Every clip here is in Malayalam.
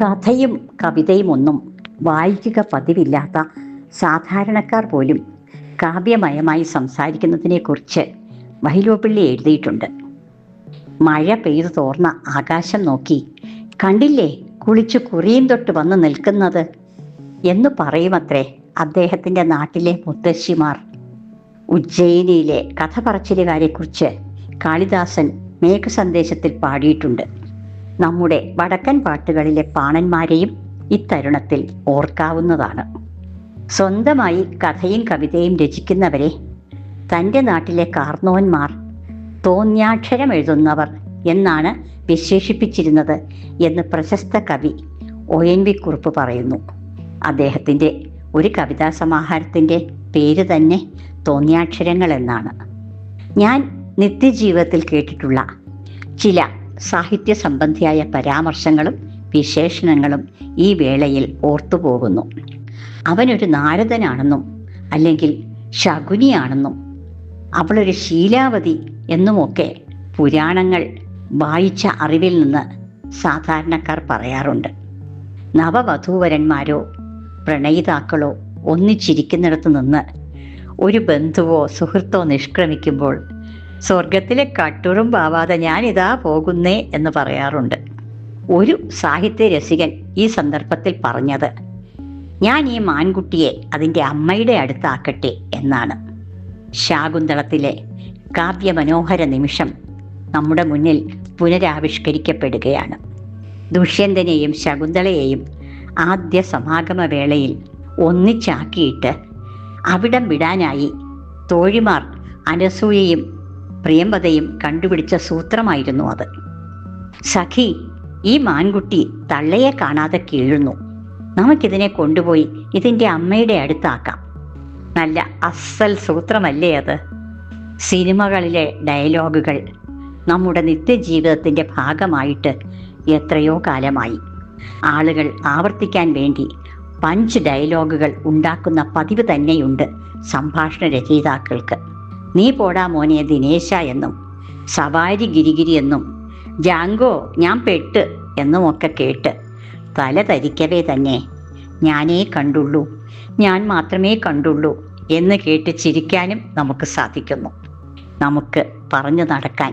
കഥയും കവിതയും ഒന്നും വായിക്കുക പതിവില്ലാത്ത സാധാരണക്കാർ പോലും കാവ്യമയമായി സംസാരിക്കുന്നതിനെക്കുറിച്ച് വൈലോപ്പിള്ളി എഴുതിയിട്ടുണ്ട്. മഴ പെയ്തു തോർന്ന ആകാശം നോക്കി കണ്ടില്ലേ കുളിച്ചു കുറിയും തൊട്ട് വന്ന് നിൽക്കുന്നത് എന്ന് പറയുമത്രേ അദ്ദേഹത്തിൻ്റെ നാട്ടിലെ മുത്തശ്ശിമാർ. ഉജ്ജയിനിയിലെ കഥ പറച്ചിലുകാരെക്കുറിച്ച് കാളിദാസൻ മേഘസന്ദേശത്തിൽ പാടിയിട്ടുണ്ട്. നമ്മുടെ വടക്കൻ പാട്ടുകളിലെ പാണന്മാരെയും ഇത്തരുണത്തിൽ ഓർക്കാവുന്നതാണ്. സ്വന്തമായി കഥയും കവിതയും രചിക്കുന്നവരെ തൻ്റെ നാട്ടിലെ കാർന്നോന്മാർ തോന്യാക്ഷരം എഴുതുന്നവർ എന്നാണ് വിശേഷിപ്പിച്ചിരുന്നത് എന്ന് പ്രശസ്ത കവി ONV കുറുപ്പ് പറയുന്നു. അദ്ദേഹത്തിൻ്റെ ഒരു കവിതാ സമാഹാരത്തിൻ്റെ പേര് തന്നെ തോന്യാക്ഷരങ്ങൾ എന്നാണ്. ഞാൻ നിത്യജീവിതത്തിൽ കേട്ടിട്ടുള്ള ചില സാഹിത്യ സംബന്ധിയായ പരാമർശങ്ങളും വിശേഷണങ്ങളും ഈ വേളയിൽ ഓർത്തുപോകുന്നു. അവനൊരു നാരദനാണെന്നും അല്ലെങ്കിൽ ശകുനിയാണെന്നും അവളൊരു ശീലാവതി എന്നുമൊക്കെ പുരാണങ്ങൾ വായിച്ച അറിവിൽ നിന്ന് സാധാരണക്കാർ പറയാറുണ്ട്. നവവധൂവരന്മാരോ പ്രണയിതാക്കളോ ഒന്നിച്ചിരിക്കുന്നിടത്ത് നിന്ന് ഒരു ബന്ധുവോ സുഹൃത്തോ നിഷ്ക്രമിക്കുമ്പോൾ സ്വർഗത്തിലെ കട്ടുറുമ്പാവാതെ ഞാനിതാ പോകുന്നേ എന്ന് പറയാറുണ്ട്. ഒരു സാഹിത്യ രസികൻ ഈ സന്ദർഭത്തിൽ പറഞ്ഞത്, ഞാൻ ഈ മാൻകുട്ടിയെ അതിൻ്റെ അമ്മയുടെ അടുത്താക്കട്ടെ എന്നാണ്. ശാകുന്തളത്തിലെ കാവ്യമനോഹര നിമിഷം നമ്മുടെ മുന്നിൽ പുനരാവിഷ്കരിക്കപ്പെടുകയാണ്. ദുഷ്യന്തനെയും ശകുന്തളയെയും ആദ്യ സമാഗമ വേളയിൽ ഒന്നിച്ചാക്കിയിട്ട് അവിടം വിടാനായി തോഴിമാർ അനസൂയയും പ്രിയംവദയും കണ്ടുപിടിച്ച സൂത്രമായിരുന്നു അത്. സഖി, ഈ മാൻകുട്ടി തള്ളയെ കാണാതെ കീഴുന്നു, നമുക്കിതിനെ കൊണ്ടുപോയി ഇതിൻ്റെ അമ്മയുടെ അടുത്താക്കാം. നല്ല അസൽ സൂത്രമല്ലേ അത്? സിനിമകളിലെ ഡയലോഗുകൾ നമ്മുടെ നിത്യജീവിതത്തിൻ്റെ ഭാഗമായിട്ട് എത്രയോ കാലമായി. ആളുകൾ ആവർത്തിക്കാൻ വേണ്ടി പഞ്ച് ഡയലോഗുകൾ ഉണ്ടാക്കുന്ന പതിവ് തന്നെയുണ്ട് സംഭാഷണ രചയിതാക്കൾക്ക്. നീ പോടാ മോനെ ദിനേശ എന്നും സവാരി ഗിരിഗിരി എന്നും ജാങ്കോ ഞാൻ പെട്ട് എന്നുമൊക്കെ കേട്ട് തല ധരിക്കവേ തന്നെ ഞാനേ കണ്ടുള്ളൂ, ഞാൻ മാത്രമേ കണ്ടുള്ളൂ എന്ന് കേട്ട് ചിരിക്കാനും നമുക്ക് സാധിക്കുന്നു. നമുക്ക് പറഞ്ഞു നടക്കാൻ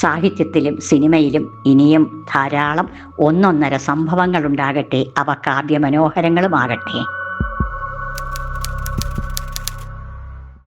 സാഹിത്യത്തിലും സിനിമയിലും ഇനിയും ധാരാളം ഒന്നൊന്നര സംഭവങ്ങൾ ഉണ്ടാകട്ടെ. അവ കാവ്യമനോഹരങ്ങളുമാകട്ടെ.